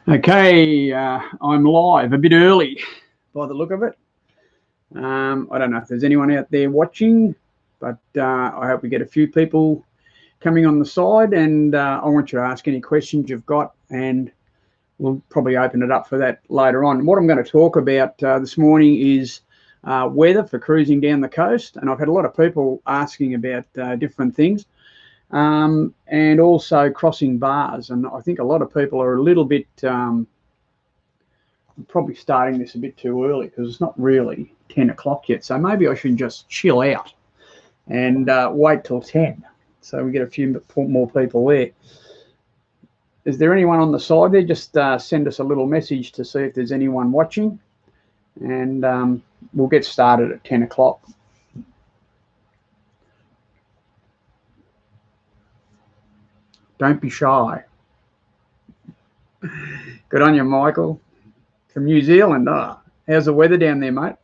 Okay, I'm live, a bit early by the look of it. I don't know if there's anyone out there watching, but I hope we get a few people coming on the side, and I want you to ask any questions you've got, and we'll probably open it up for that later on. What I'm going to talk about this morning is weather for cruising down the coast, and I've had a lot of people asking about different things. And also crossing bars, and I think a lot of people are a little bit probably starting this a bit too early because it's not really 10 o'clock yet, so maybe I should just chill out and wait till 10 so we get a few more people there. Is there anyone on the side there? Just send us a little message to see if there's anyone watching, and we'll get started at 10 o'clock. Don't be shy. Good on you, Michael. From New Zealand. How's the weather down there, mate?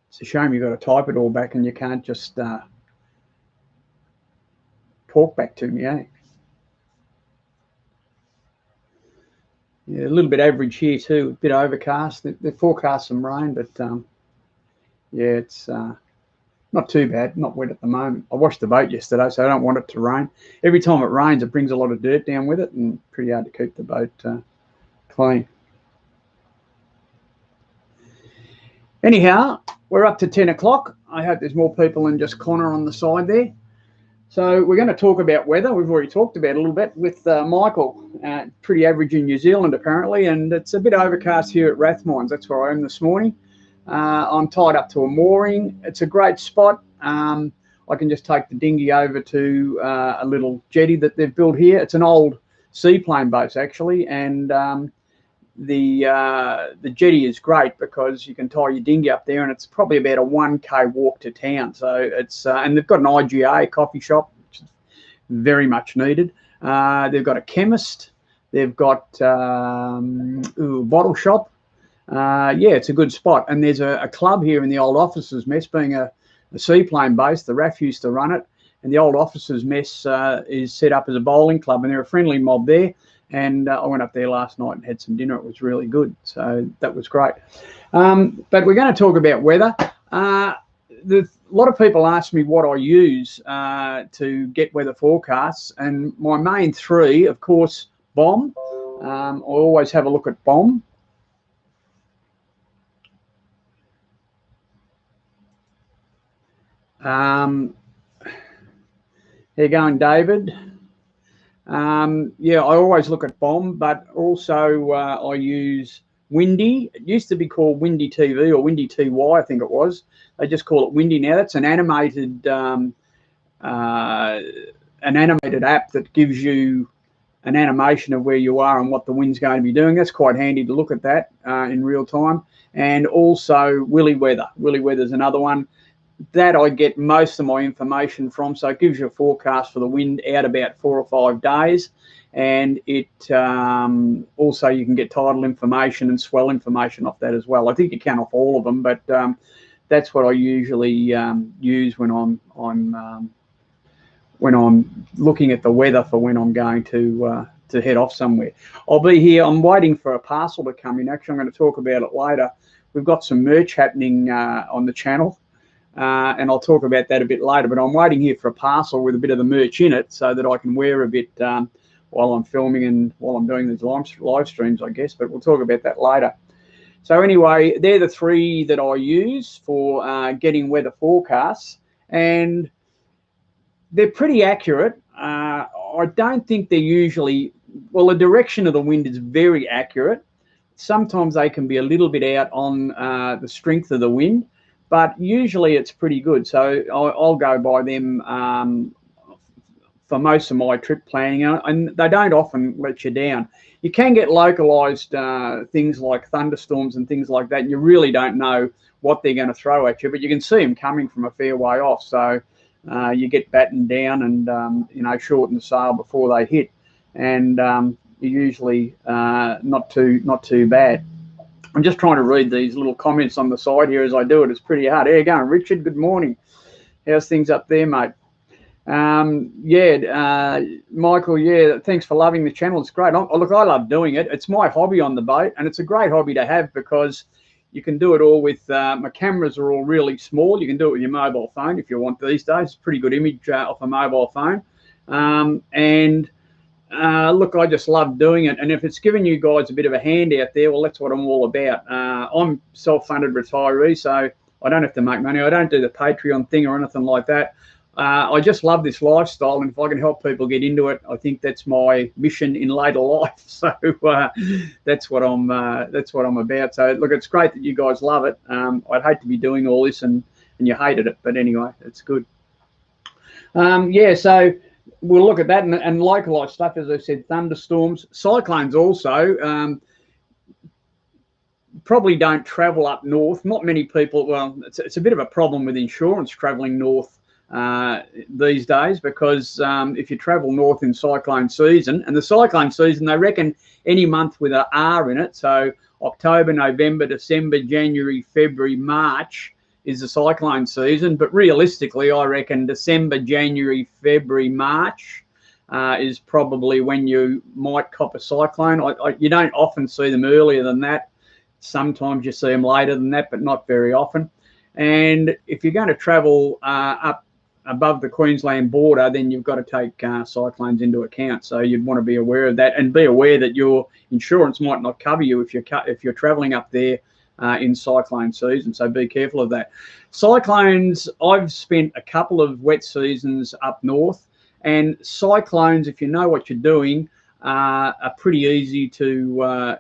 It's a shame you've got to type it all back and you can't just talk back to me, eh? Yeah, a little bit average here too, a bit overcast. They forecast some rain, but yeah, it's not too bad, not wet at the moment. I washed the boat yesterday, so I don't want it to rain. Every time it rains, it brings a lot of dirt down with it, and pretty hard to keep the boat clean. Anyhow, we're up to 10 o'clock. I hope there's more people than just Connor on the side there. So we're going to talk about weather. We've already talked about it a little bit with Michael. Pretty average in New Zealand, apparently, and it's a bit overcast here at Rathmines. That's where I am this morning. I'm tied up to a mooring. It's a great spot. I can just take the dinghy over to a little jetty that they've built here. It's an old seaplane boat, actually, and the jetty is great because you can tie your dinghy up there, and it's probably about a 1K walk to town. So it's and they've got an IGA coffee shop, which is very much needed. They've got a chemist. They've got a bottle shop. Yeah, it's a good spot. And there's a club here in the old officers' mess, being a seaplane base. The RAF used to run it, and the old officers' mess is set up as a bowling club, and they're a friendly mob there. And I went up there last night and had some dinner. It was really good, so that was great. But we're going to talk about weather. A lot of people ask me what I use to get weather forecasts, and my main three, of course, BOM. I always have a look at BOM. How you going, David? Yeah, I always look at BOM, but also I use Windy. It used to be called Windy TV or Windy TY, I think it was. They just call it Windy now. That's an animated app that gives you an animation of where you are and what the wind's going to be doing. That's quite handy to look at that in real time. And also Willy Weather. Willy Weather's another one that I get most of my information from. So it gives you a forecast for the wind out about 4 or 5 days. And it also, you can get tidal information and swell information off that as well. I think you can off all of them, but that's what I usually use when I'm looking at the weather for when I'm going to head off somewhere. I'll be here. I'm waiting for a parcel to come in. Actually, I'm going to talk about it later. We've got some merch happening on the channel. And I'll talk about that a bit later, but I'm waiting here for a parcel with a bit of the merch in it so that I can wear a bit while I'm filming and while I'm doing these live streams, I guess, but we'll talk about that later. So anyway, they're the three that I use for getting weather forecasts, and they're pretty accurate. I don't think they're usually, well, the direction of the wind is very accurate. Sometimes they can be a little bit out on the strength of the wind, but usually it's pretty good. So I'll go by them for most of my trip planning, and they don't often let you down. You can get localized things like thunderstorms and things like that, and you really don't know what they're going to throw at you, but you can see them coming from a fair way off. So you get battened down and shorten the sail before they hit, and you're usually not too bad. I'm just trying to read these little comments on the side here as I do it. It's pretty hard. How you going, Richard? Good morning. How's things up there, mate? Michael, yeah, thanks for loving the channel. It's great. Look, I love doing it. It's my hobby on the boat, and it's a great hobby to have because you can do it all with, my cameras are all really small. You can do it with your mobile phone if you want these days. It's a pretty good image off a mobile phone. Look, I just love doing it. And if it's giving you guys a bit of a hand out there, well, that's what I'm all about. I'm self-funded retiree, so I don't have to make money. I don't do the Patreon thing or anything like that. I just love this lifestyle, and if I can help people get into it, I think that's my mission in later life. So that's what I'm about. So look, it's great that you guys love it. I'd hate to be doing all this and you hated it, but anyway, it's good. So we'll look at that and localized stuff, as I said, thunderstorms, cyclones also. Probably don't travel up north. Not many people, well, it's a bit of a problem with insurance traveling north these days, because if you travel north in cyclone season, and the cyclone season, they reckon any month with an R in it, so October, November, December, January, February, March is the cyclone season, but realistically I reckon December, January, February, March is probably when you might cop a cyclone. You don't often see them earlier than that. Sometimes you see them later than that, but not very often. And if you're going to travel up above the Queensland border, then you've got to take cyclones into account. So you'd want to be aware of that, and be aware that your insurance might not cover you if you're traveling up there in cyclone season. So be careful of that. Cyclones, I've spent a couple of wet seasons up north, and cyclones, if you know what you're doing, are pretty easy to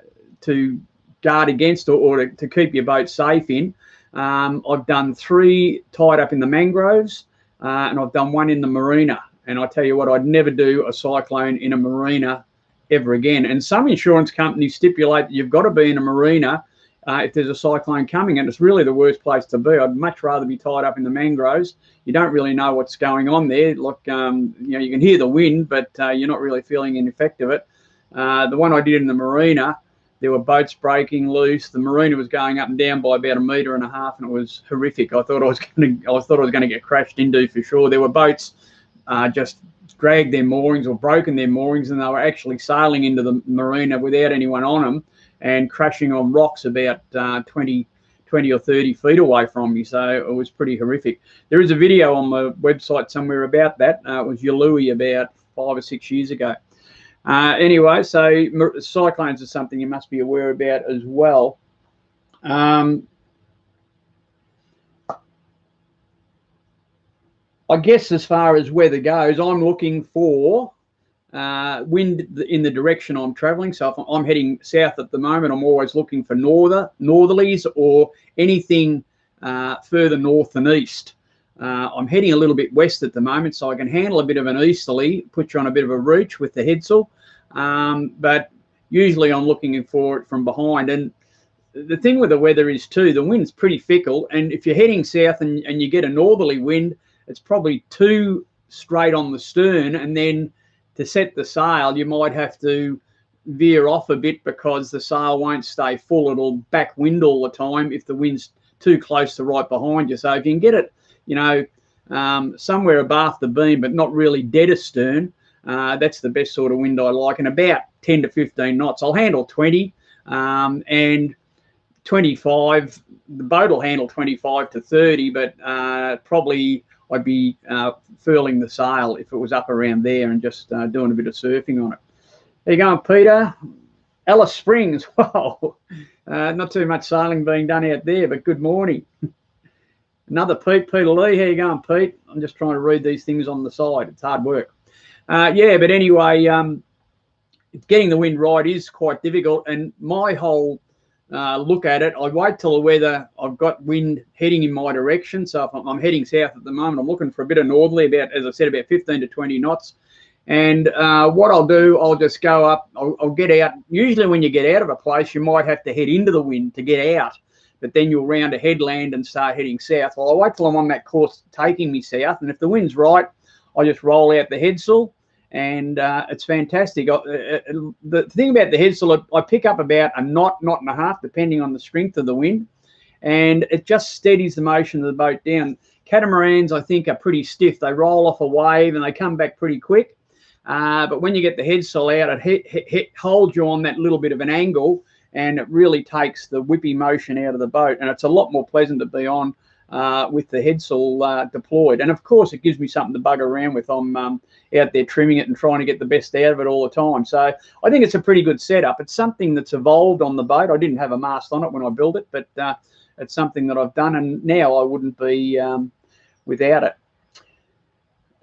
guard against or to keep your boat safe in. I've done 3 tied up in the mangroves, and I've done 1 in the marina. And I tell you what, I'd never do a cyclone in a marina ever again. And some insurance companies stipulate that you've got to be in a marina if there's a cyclone coming, and it's really the worst place to be. I'd much rather be tied up in the mangroves. You don't really know what's going on there. Look, you know, you can hear the wind, but you're not really feeling any effect of it. The one I did in the marina, there were boats breaking loose. The marina was going up and down by about 1.5 meters, and it was horrific. I thought I was going to get crashed into for sure. There were boats just dragged their moorings or broken their moorings, and they were actually sailing into the marina without anyone on them and crashing on rocks about 20 or 30 feet away from me. So it was pretty horrific. There is a video on my website somewhere about that. It was Yalui about 5 or 6 years ago. Anyway, so cyclones are something you must be aware about as well. I guess as far as weather goes, I'm looking for wind in the direction I'm traveling. So if I'm heading south at the moment, I'm always looking for northerlies or anything further north than east. I'm heading a little bit west at the moment, so I can handle a bit of an easterly, put you on a bit of a reach with the headsail. But usually I'm looking for it from behind. And the thing with the weather is too, the wind's pretty fickle. And if you're heading south and you get a northerly wind, it's probably too straight on the stern. And then to set the sail, you might have to veer off a bit because the sail won't stay full. It'll back wind all the time if the wind's too close to right behind you. So if you can get it, you know, somewhere abaft the beam, but not really dead astern, that's the best sort of wind I like. And about 10 to 15 knots. I'll handle 20 and 25. The boat will handle 25 to 30, but probably I'd be furling the sail if it was up around there and just doing a bit of surfing on it. There you go, Peter. Alice Springs. Wow. Not too much sailing being done out there, but good morning. Another Pete, Peter Lee. How you going, Pete? I'm just trying to read these things on the side. It's hard work. Yeah, but anyway, getting the wind right is quite difficult. And my whole look at it, I wait till the weather, I've got wind heading in my direction. So if I'm heading south at the moment, I'm looking for a bit of northerly, about, as I said, about 15 to 20 knots. And what I'll do, I'll just go up, I'll get out. Usually when you get out of a place, you might have to head into the wind to get out. But then you'll round a headland and start heading south. Well, I'll wait till I'm on that course taking me south, and if the wind's right, I just roll out the headsail, and it's fantastic. The thing about the headsail, I pick up about a knot and a half, depending on the strength of the wind, and it just steadies the motion of the boat down. Catamarans, I think, are pretty stiff. They roll off a wave and they come back pretty quick. But when you get the head sail out, it holds you on that little bit of an angle, and it really takes the whippy motion out of the boat. And it's a lot more pleasant to be on with the head sail deployed. And of course, it gives me something to bugger around with. I'm out there trimming it and trying to get the best out of it all the time. So I think it's a pretty good setup. It's something that's evolved on the boat. I didn't have a mast on it when I built it, but it's something that I've done, and now I wouldn't be without it.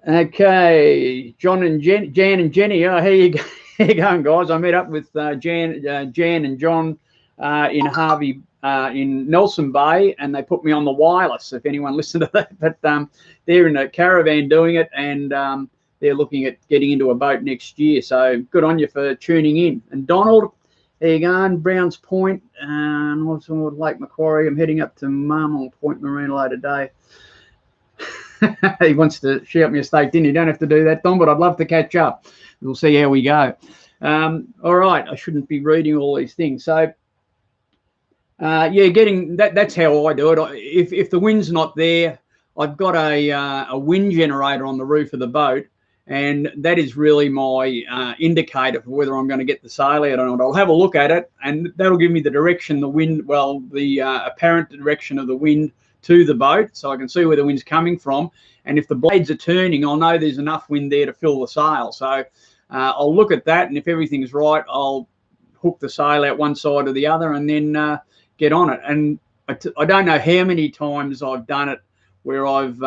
Okay, Jan and Jenny. Oh, here you going, guys. I met up with Jan and John in Harvey, in Nelson Bay, and they put me on the wireless, if anyone listened to that. But they're in a caravan doing it, and they're looking at getting into a boat next year. So good on you for tuning in. And Donald, there you go, Browns Point, and Lake Macquarie. I'm heading up to Marmont Point Marina later today. He wants to shout me a steak dinner. You don't have to do that, Don, but I'd love to catch up. We'll see how we go. All right, I shouldn't be reading all these things. So, yeah, getting that's how I do it. If the wind's not there, I've got a wind generator on the roof of the boat, and that is really my indicator for whether I'm going to get the sail out or not. I'll have a look at it, and that'll give me the direction the wind, the apparent direction of the wind to the boat, so I can see where the wind's coming from. And if the blades are turning, I'll know there's enough wind there to fill the sail. So I'll look at that, and if everything's right, I'll hook the sail out one side or the other, and then get on it. And I don't know how many times I've done it where I've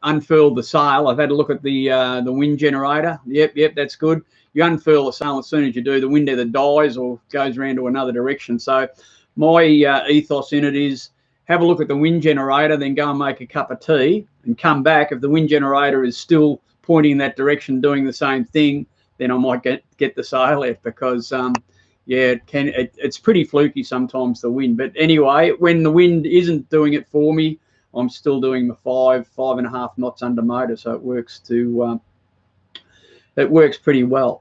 unfurled the sail. I've had a look at the wind generator. Yep, that's good. You unfurl the sail, as soon as you do, the wind either dies or goes around to another direction. So my ethos in it is, have a look at the wind generator, then go and make a cup of tea and come back. If the wind generator is still pointing in that direction, doing the same thing, then I might get the sail out, because yeah, it's pretty fluky sometimes, the wind. But anyway, when the wind isn't doing it for me, I'm still doing the 5.5 knots under motor, so it works pretty well.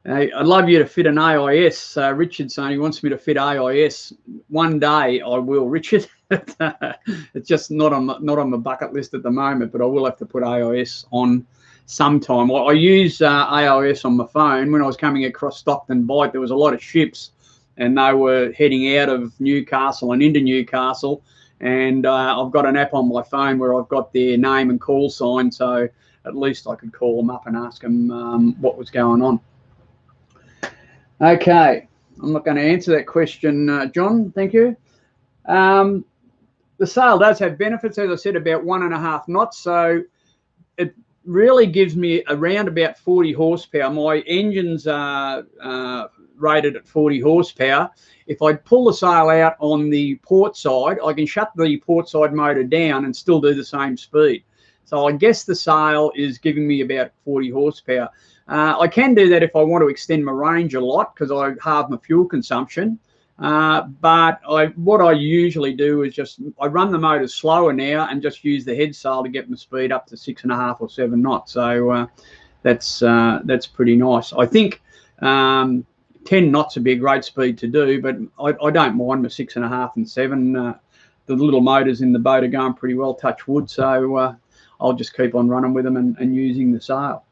I'd love you to fit an AIS. Richard saying he wants me to fit AIS. One day I will, Richard. It's just not on the bucket list at the moment, but I will have to put AIS on sometime. I use AIS on my phone. When I was coming across Stockton Bight, there was a lot of ships, and they were heading out of Newcastle and into Newcastle. And I've got an app on my phone where I've got their name and call sign, so at least I could call them up and ask them what was going on. Okay, I'm not going to answer that question, John. Thank you. The sail does have benefits, as I said, about 1.5 knots. So it really gives me around about 40 horsepower. My engines are rated at 40 horsepower. If I pull the sail out on the port side, I can shut the port side motor down and still do the same speed. So I guess the sail is giving me about 40 horsepower. I can do that if I want to extend my range a lot, because I halve my fuel consumption. But what I usually do is I run the motor slower now and just use the head sail to get my speed up to 6.5 or 7 knots. So that's pretty nice. I think 10 knots would be a great speed to do, but I don't mind my 6.5 and 7. The little motors in the boat are going pretty well, touch wood. So I'll just keep on running with them and using the sail.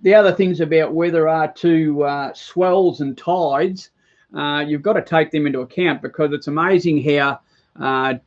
The other things about weather are swells and tides. You've got to take them into account, because it's amazing how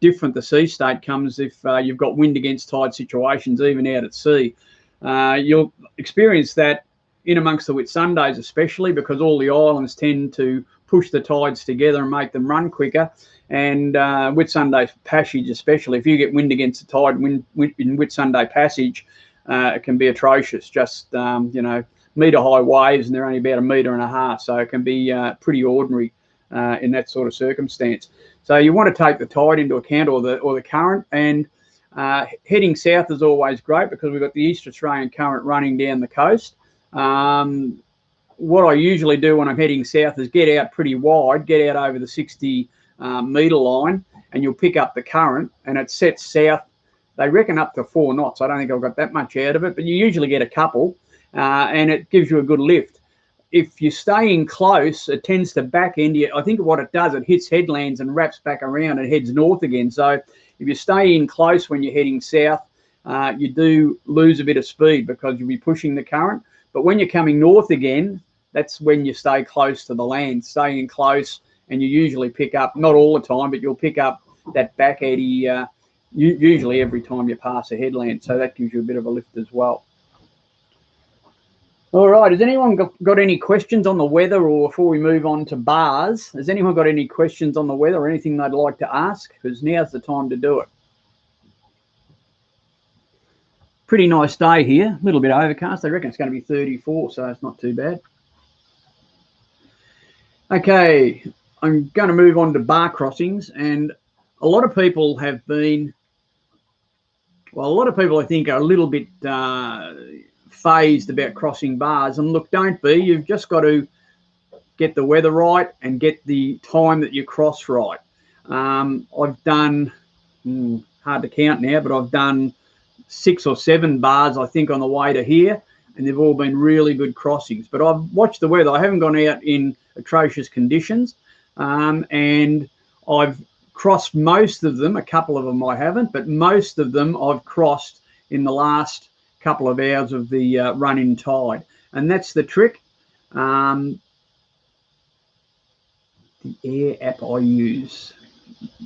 different the sea state comes if you've got wind against tide situations, even out at sea. You'll experience that in amongst the Whitsundays, especially because all the islands tend to push the tides together and make them run quicker. And Whitsunday Passage, especially, if you get wind against the tide in Whitsunday Passage, it can be atrocious. Just metre-high waves, and they're only about 1.5 metres, so it can be pretty ordinary in that sort of circumstance. So you want to take the tide into account, or the current, and heading south is always great because we've got the East Australian current running down the coast. What I usually do when I'm heading south is get out pretty wide, get out over the 60 metre line, and you'll pick up the current, and it sets south. They reckon up to 4 knots. I don't think I've got that much out of it, but you usually get a couple, and it gives you a good lift. if you stay in close, it tends to back end you. I think what it does, it hits headlands and wraps back around and heads north again. So if you stay in close when you're heading south, you do lose a bit of speed because you'll be pushing the current. But when you're coming north again, that's when you stay close to the land. Stay in close, and you usually pick up, not all the time, but you'll pick up that back eddy usually every time you pass a headland. So that gives you a bit of a lift as well. All right, has anyone got any questions on the weather, or before we move on to bars, has anyone got any questions on the weather or anything they'd like to ask? Because now's the time to do it. Pretty nice day here, a little bit overcast. I reckon it's going to be 34, so it's not too bad. Okay, I'm going to move on to bar crossings, and a lot of people have been, well, a lot of people I think are a little bit phased about crossing bars. And look, don't be. You've just got to get the weather right and get the time that you cross right. I've done, hard to count now, but I've done 6 or 7 bars, I think, on the way to here, and they've all been really good crossings. But I've watched the weather. I haven't gone out in atrocious conditions, and I've crossed most of them. A couple of them I haven't, but most of them I've crossed in the last couple of hours of the run-in tide, and that's the trick. The air app I use,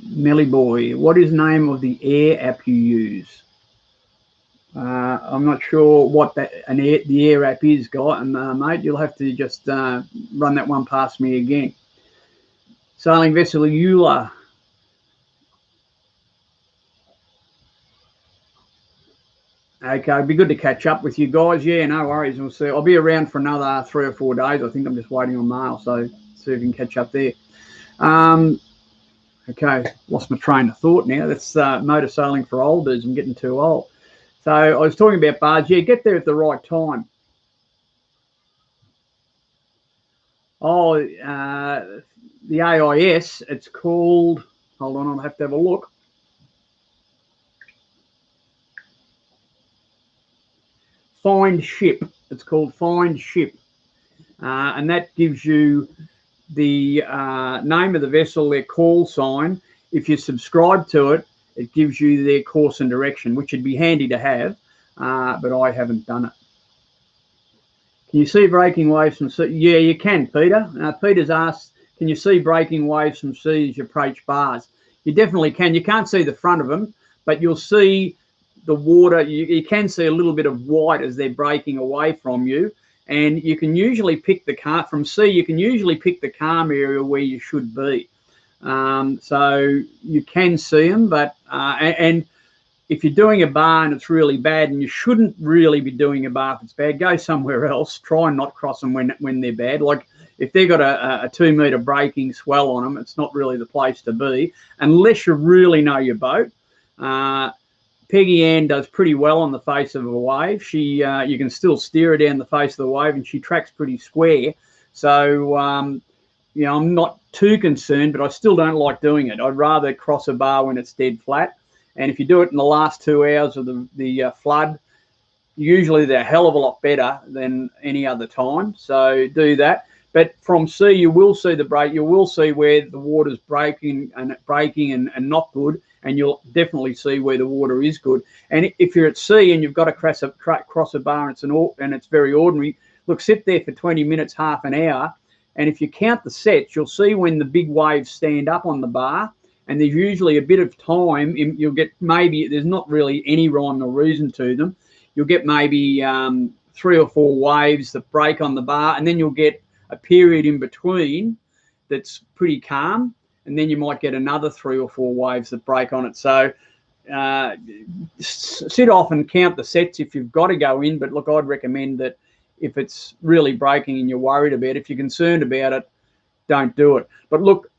Melly boy, what is the name of the air app you use? I'm not sure what the air app is, guy, and mate, you'll have to just run that one past me again. Sailing vessel Eula. Okay, it'd be good to catch up with you guys. Yeah, no worries. We'll see. I'll be around for another 3 or 4 days. I think I'm just waiting on mail, so see if we can catch up there. Okay, lost my train of thought now. That's motor sailing for old dudes. I'm getting too old. So I was talking about bars. Yeah, get there at the right time. Oh, the AIS, it's called, hold on, I'll have to have a look. Find Ship. It's called Find Ship. And that gives you the name of the vessel, their call sign. If you subscribe to it, it gives you their course and direction, which would be handy to have, but I haven't done it. Can you see breaking waves from sea? Yeah, you can, Peter. Peter's asked, can you see breaking waves from sea as you approach bars? You definitely can. You can't see the front of them, but you'll see the water. You can see a little bit of white as they're breaking away from you. And you can usually pick the calm from sea. You can usually pick the calm area where you should be. So you can see them, but and if you're doing a bar and it's really bad, and you shouldn't really be doing a bar if it's bad, go somewhere else. Try and not cross them when they're bad. Like if they've got a 2 metre breaking swell on them, it's not really the place to be unless you really know your boat. Peggy-Anne does pretty well on the face of a wave. She you can still steer her down the face of the wave, and she tracks pretty square. So you know, I'm not too concerned, but I still don't like doing it. I'd rather cross a bar when it's dead flat. And if you do it in the last 2 hours of the flood, usually they're a hell of a lot better than any other time. So do that. But from sea, you will see the break. You will see where the water's breaking and not good, and you'll definitely see where the water is good. And if you're at sea and you've got to cross a bar and it's very ordinary, look, sit there for 20 minutes, half an hour, and if you count the sets, you'll see when the big waves stand up on the bar, and there's usually a bit of time. You'll get maybe, there's not really any rhyme or reason to them. You'll get maybe 3 or 4 waves that break on the bar, and then you'll get a period in between that's pretty calm, and then you might get another 3 or 4 waves that break on it. So sit off and count the sets if you've got to go in, but look, I'd recommend that if it's really breaking and you're worried about it, if you're concerned about it, don't do it. But look,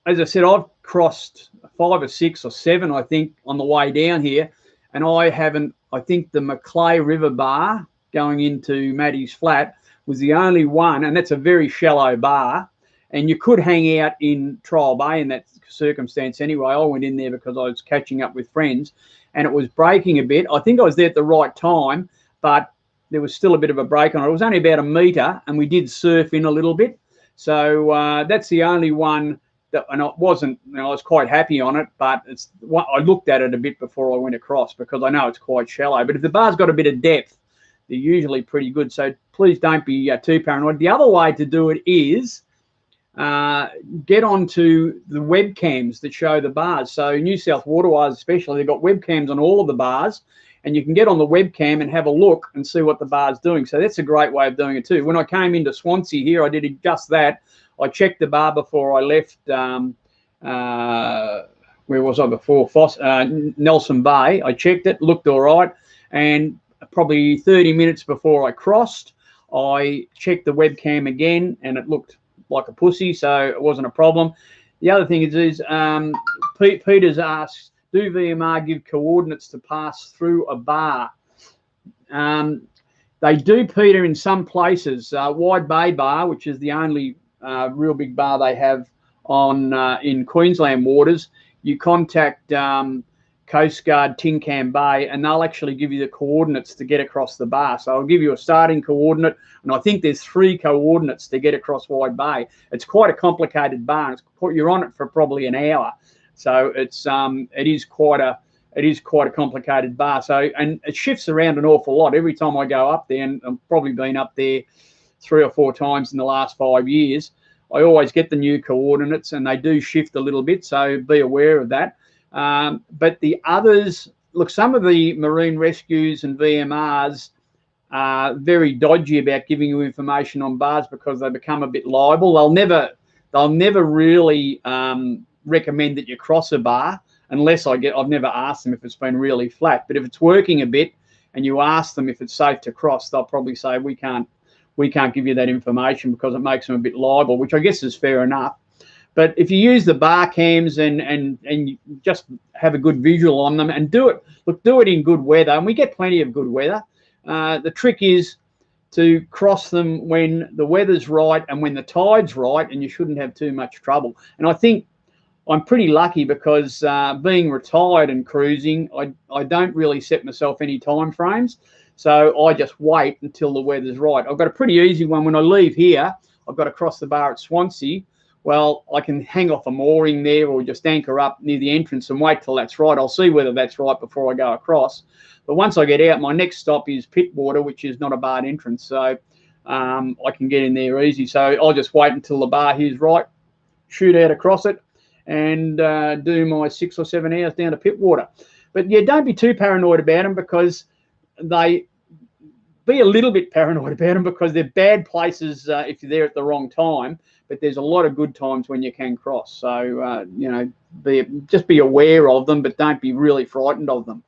as I said, I've crossed 5 or 6 or 7, I think, on the way down here, and I haven't. I think the Maclay River bar going into Maddie's Flat was the only one, and that's a very shallow bar, and you could hang out in Trial Bay in that circumstance anyway. I went in there because I was catching up with friends, and it was breaking a bit. I think I was there at the right time, but there was still a bit of a break on it. It was only about 1 metre, and we did surf in a little bit. So that's the only one that, and I wasn't, I was quite happy on it, but I looked at it a bit before I went across because I know it's quite shallow. But if the bar's got a bit of depth, they're usually pretty good. So please don't be too paranoid. The other way to do it is get onto the webcams that show the bars. So New South Waterways especially, they've got webcams on all of the bars, and you can get on the webcam and have a look and see what the bar's doing. So that's a great way of doing it too. When I came into Swansea here, I did just that. I checked the bar before I left, where was I before? Nelson Bay. I checked it, looked all right, and probably 30 minutes before I crossed, I checked the webcam again, and it looked like a pussy, so it wasn't a problem. The other thing is Peter's asked, do VMR give coordinates to pass through a bar? They do, Peter, in some places. Wide Bay Bar, which is the only real big bar they have on in Queensland waters, you contact Coast Guard Tin Can Bay, and they'll actually give you the coordinates to get across the bar. So I'll give you a starting coordinate, and I think there's 3 coordinates to get across Wide Bay. It's quite a complicated bar. You're on it for probably an hour, so it is quite a complicated bar. So, and it shifts around an awful lot every time I go up there, and I've probably been up there 3 or 4 times in the last 5 years. I always get the new coordinates, and they do shift a little bit, so be aware of that. But the others, look, some of the marine rescues and VMRs are very dodgy about giving you information on bars because they become a bit liable. They'll never really recommend that you cross a bar unless I've never asked them if it's been really flat. But if it's working a bit and you ask them if it's safe to cross, they'll probably say we can't give you that information because it makes them a bit liable, which I guess is fair enough. But if you use the bar cams and you just have a good visual on them and do it in good weather, and we get plenty of good weather. The trick is to cross them when the weather's right and when the tide's right, and you shouldn't have too much trouble. And I think I'm pretty lucky because being retired and cruising, I don't really set myself any time frames. So I just wait until the weather's right. I've got a pretty easy one. When I leave here, I've got to cross the bar at Swansea. Well, I can hang off a mooring there or just anchor up near the entrance and wait till that's right. I'll see whether that's right before I go across. But once I get out, my next stop is Pittwater, which is not a barred entrance. So I can get in there easy. So I'll just wait until the bar here's right, shoot out across it, and do my 6 or 7 hours down to Pittwater. But yeah, don't be too paranoid about them because be a little bit paranoid about them because they're bad places if you're there at the wrong time. But there's a lot of good times when you can cross. So, just be aware of them, but don't be really frightened of them.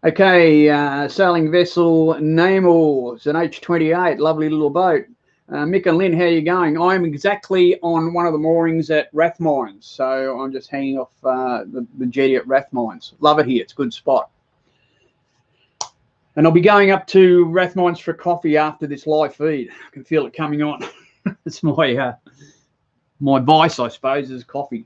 Okay, sailing vessel Namor. It's an H28, lovely little boat. Mick and Lynn, how are you going? I'm exactly on one of the moorings at Rathmines. So I'm just hanging off the jetty at Rathmines. Love it here. It's a good spot. And I'll be going up to Rathmines for coffee after this live feed. I can feel it coming on. It's my vice, I suppose, is coffee.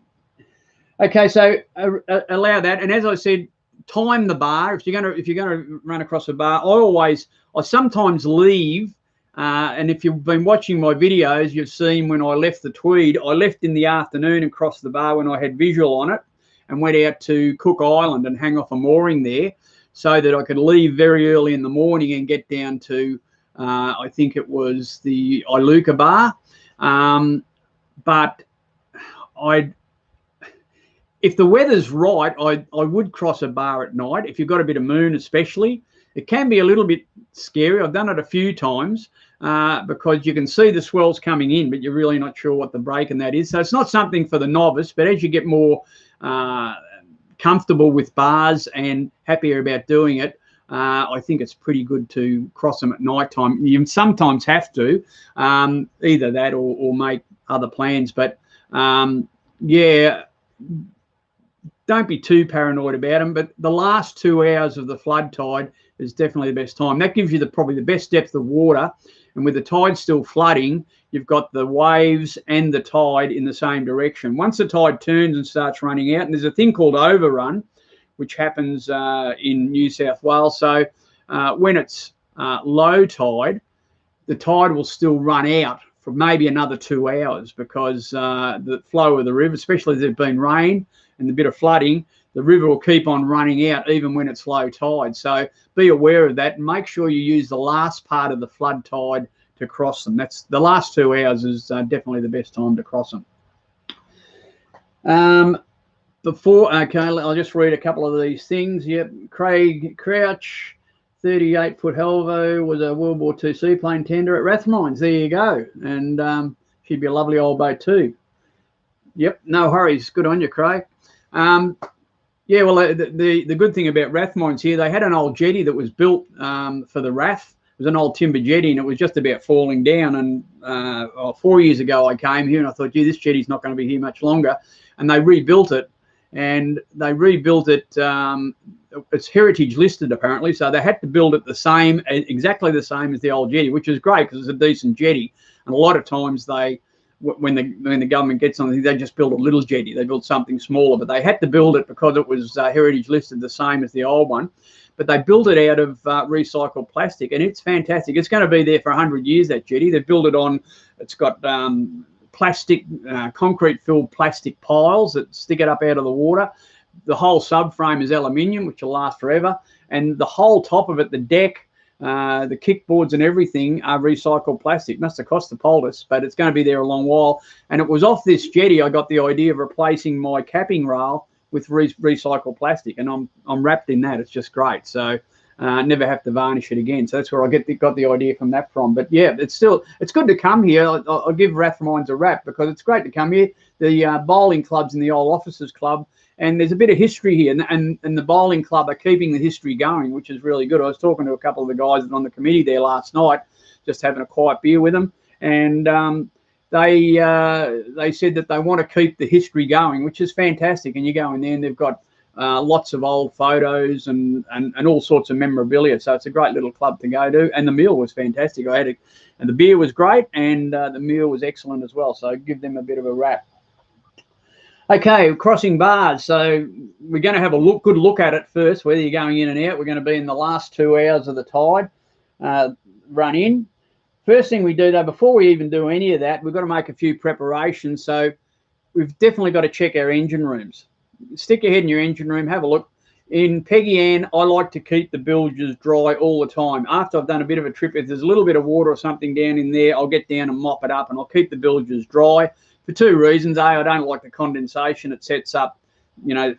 Okay, so allow that. And as I said, time the bar. If you're going to run across a bar, I sometimes leave. And if you've been watching my videos, you've seen when I left the Tweed, I left in the afternoon and crossed the bar when I had visual on it, and went out to Cook Island and hang off a mooring there, so that I could leave very early in the morning and get down to, I think it was the Iluka bar. But if the weather's right, I would cross a bar at night. If you've got a bit of moon especially, it can be a little bit scary. I've done it a few times because you can see the swells coming in, but you're really not sure what the break and that is. So it's not something for the novice, but as you get more comfortable with bars and happier about doing it, I think it's pretty good to cross them at night time. You sometimes have to, either that or make other plans. But yeah, don't be too paranoid about them. But the last 2 hours of the flood tide is definitely the best time. That gives you probably the best depth of water. And with the tide still flooding, you've got the waves and the tide in the same direction. Once the tide turns and starts running out, and there's a thing called overrun, which happens in New South Wales. So When it's low tide, the tide will still run out for maybe another 2 hours because the flow of the river, especially if there's been rain and a bit of flooding, the river will keep on running out even when it's low tide. So be aware of that and make sure you use the last part of the flood tide to cross them. That's the last 2 hours is definitely the best time to cross them. Okay, I'll just read a couple of these things. Yep, Craig Crouch, 38-foot Helvo, was a World War II seaplane tender at Rathmines. There you go. And she'd be a lovely old boat too. Yep, no hurries. Good on you, Craig. Yeah, well, the good thing about Rathmines here, they had an old jetty that was built for the Rath. It was an old timber jetty, and it was just about falling down. And 4 years ago, I came here, and I thought, gee, this jetty's not going to be here much longer. And they rebuilt it, and they rebuilt it. It's heritage listed, apparently, so they had to build it exactly the same as the old jetty, which is great because it's a decent jetty. And a lot of times when the government gets something, they just build a little jetty. They build something smaller, but they had to build it because it was heritage listed the same as the old one. But they built it out of recycled plastic, and it's fantastic. It's going to be there for 100 years, that jetty. They built it on, it's got plastic, concrete-filled plastic piles that stick it up out of the water. The whole subframe is aluminium, which will last forever. And the whole top of it, the deck, the kickboards and everything are recycled plastic. Must have cost the poultice, but it's going to be there a long while. And it was off this jetty I got the idea of replacing my capping rail with recycled plastic, and I'm wrapped in that. It's just great. So never have to varnish it again. So that's where I got the idea from that from. But yeah, it's good to come here. I'll give Rathmines a rap because it's great to come here. The bowling club's in the old officers club, and there's a bit of history here, and the bowling club are keeping the history going, which is really good. I was talking to a couple of the guys on the committee there last night, just having a quiet beer with them, and they said that they want to keep the history going, which is fantastic. And you go in there and they've got lots of old photos and all sorts of memorabilia. So it's a great little club to go to. And the meal was fantastic. And the beer was great, and the meal was excellent as well. So give them a bit of a rap. Okay, crossing bars. So we're going to have a good look at it first, whether you're going in and out. We're going to be in the last 2 hours of the tide run in. First thing we do, though, before we even do any of that, we've got to make a few preparations. So we've definitely got to check our engine rooms. Stick your head in your engine room, have a look. In Peggy-Anne, I like to keep the bilges dry all the time. After I've done a bit of a trip, if there's a little bit of water or something down in there, I'll get down and mop it up, and I'll keep the bilges dry for two reasons. A, I don't like the condensation. It sets up,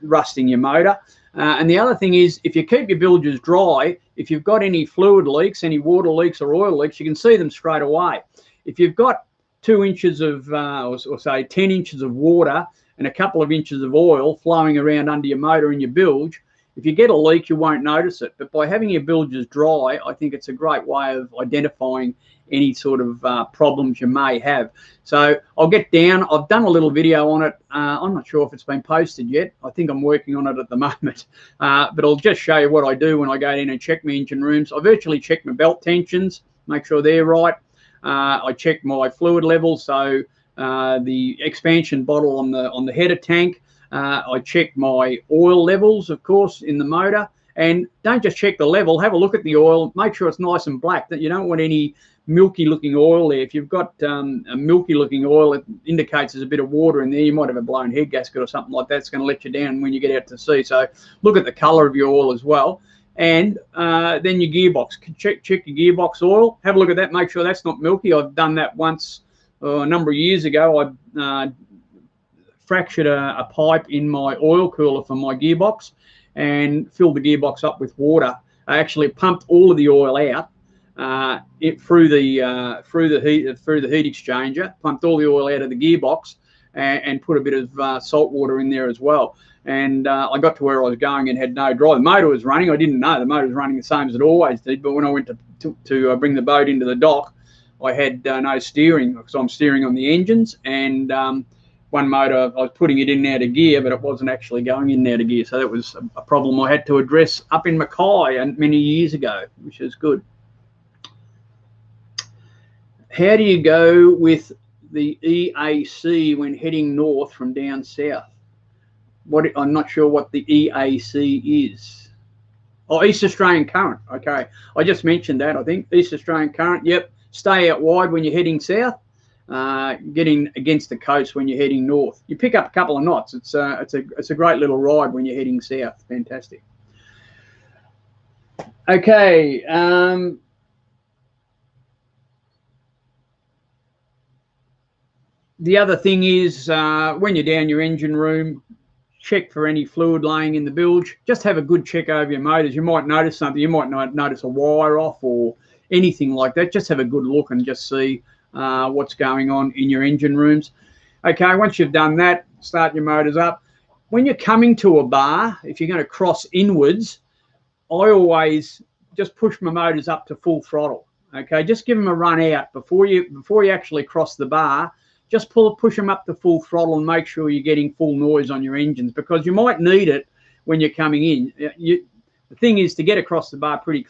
rusting your motor. And the other thing is, if you keep your bilges dry, if you've got any fluid leaks, any water leaks or oil leaks, you can see them straight away. If you've got 2 inches of, or say 10 inches of water and a couple of inches of oil flowing around under your motor in your bilge, if you get a leak, you won't notice it. But by having your bilges dry, I think it's a great way of identifying any sort of problems you may have. So I'll get down. I've done a little video on it. I'm not sure if it's been posted yet. I think I'm working on it at the moment. But I'll just show you what I do when I go in and check my engine rooms. I virtually check my belt tensions, make sure they're right. I check my fluid levels, so the expansion bottle on the header tank. I check my oil levels, of course, in the motor. And don't just check the level, have a look at the oil, make sure it's nice and black, that you don't want any milky looking oil there. If you've got a milky looking oil, it indicates there's a bit of water in there. You might have a blown head gasket or something like that. It's going to let you down when you get out to sea. So look at the color of your oil as well. And then your gearbox, check your gearbox oil, have a look at that, make sure that's not milky. I've done that once a number of years ago. I fractured a pipe in my oil cooler for my gearbox and filled the gearbox up with water. I actually pumped all of the oil out through the heat exchanger, pumped all the oil out of the gearbox, and put a bit of salt water in there as well. And I got to where I was going and had no dry. The motor was running. I didn't know the motor was running the same as it always did. But when I went to bring the boat into the dock, I had no steering because I'm steering on the engines. And one motor, I was putting it in and out of gear, but it wasn't actually going in and out of gear. So that was a problem I had to address up in Mackay and many years ago, which is good. How do you go with the EAC when heading north from down south? I'm not sure what the EAC is. Oh, East Australian current. Okay, I just mentioned that. I think East Australian current. Yep. Stay out wide when you're heading south. Getting against the coast when you're heading north. You pick up a couple of knots. It's a great little ride when you're heading south. Fantastic. Okay. The other thing is when you're down your engine room, check for any fluid laying in the bilge. Just have a good check over your motors. You might notice something. You might notice a wire off or anything like that. Just have a good look and just see what's going on in your engine rooms. Okay, once you've done that, start your motors up. When you're coming to a bar, if you're going to cross inwards, I always just push my motors up to full throttle. Okay, just give them a run out before you actually cross the bar. Just push them up to full throttle and make sure you're getting full noise on your engines, because you might need it when you're coming in. The thing is to get across the bar pretty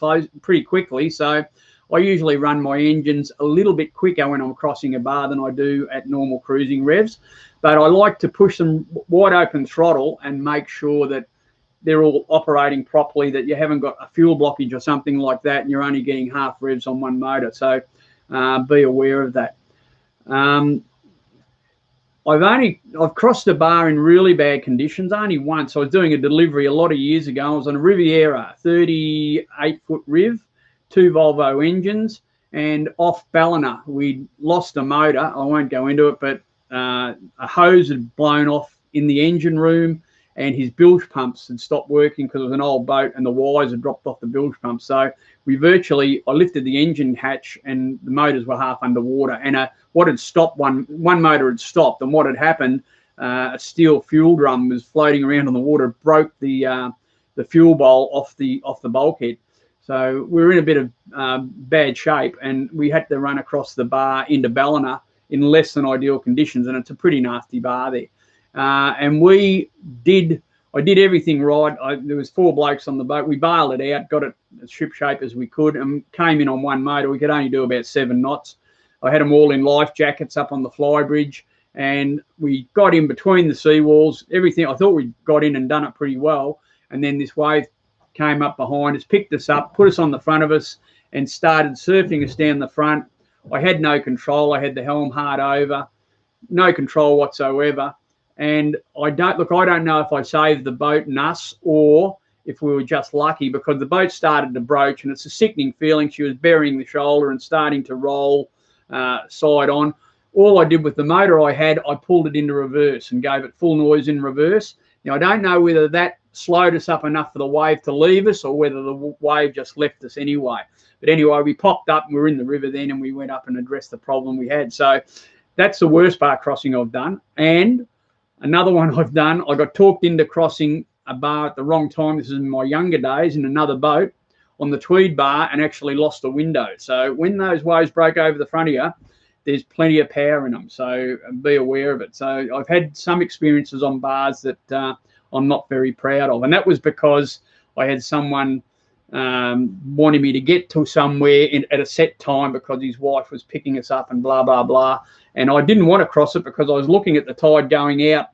quickly. So I usually run my engines a little bit quicker when I'm crossing a bar than I do at normal cruising revs. But I like to push them wide open throttle and make sure that they're all operating properly, that you haven't got a fuel blockage or something like that and you're only getting half revs on one motor. So be aware of that. I've crossed a bar in really bad conditions only once. I was doing a delivery a lot of years ago. I was on a Riviera, 38-foot Riv, 2 Volvo engines, and off Ballina we lost a motor. I won't go into it, but a hose had blown off in the engine room and his bilge pumps had stopped working because it was an old boat and the wires had dropped off the bilge pump. So I lifted the engine hatch and the motors were half underwater, and what had stopped, one motor had stopped, and what had happened, a steel fuel drum was floating around on the water, broke the fuel bowl off the bulkhead. So we were in a bit of bad shape, and we had to run across the bar into Ballina in less than ideal conditions, and it's a pretty nasty bar there. And I did everything right. There was 4 blokes on the boat. We bailed it out, got it as ship shape as we could, and came in on one motor. We could only do about 7 knots. I had them all in life jackets up on the flybridge, and we got in between the seawalls. Everything, I thought we got in and done it pretty well. And then this wave came up behind us, picked us up, put us on the front of us, and started surfing us down the front. I had no control. I had the helm hard over, no control whatsoever. And I don't know if I saved the boat and us or if we were just lucky, because the boat started to broach, and it's a sickening feeling. She was burying the shoulder and starting to roll side on. All I did with the motor I had, I pulled it into reverse and gave it full noise in reverse. Now, I don't know whether that slowed us up enough for the wave to leave us or whether the wave just left us anyway. But anyway, we popped up and we were in the river then, and we went up and addressed the problem we had. So that's the worst bar crossing I've done. And another one I've done, I got talked into crossing a bar at the wrong time. This is in my younger days in another boat on the Tweed bar, and actually lost a window. So when those waves break over the front of you, there's plenty of power in them. So be aware of it. So I've had some experiences on bars that I'm not very proud of. And that was because I had someone wanting me to get to somewhere at a set time because his wife was picking us up and blah, blah, blah. And I didn't want to cross it because I was looking at the tide going out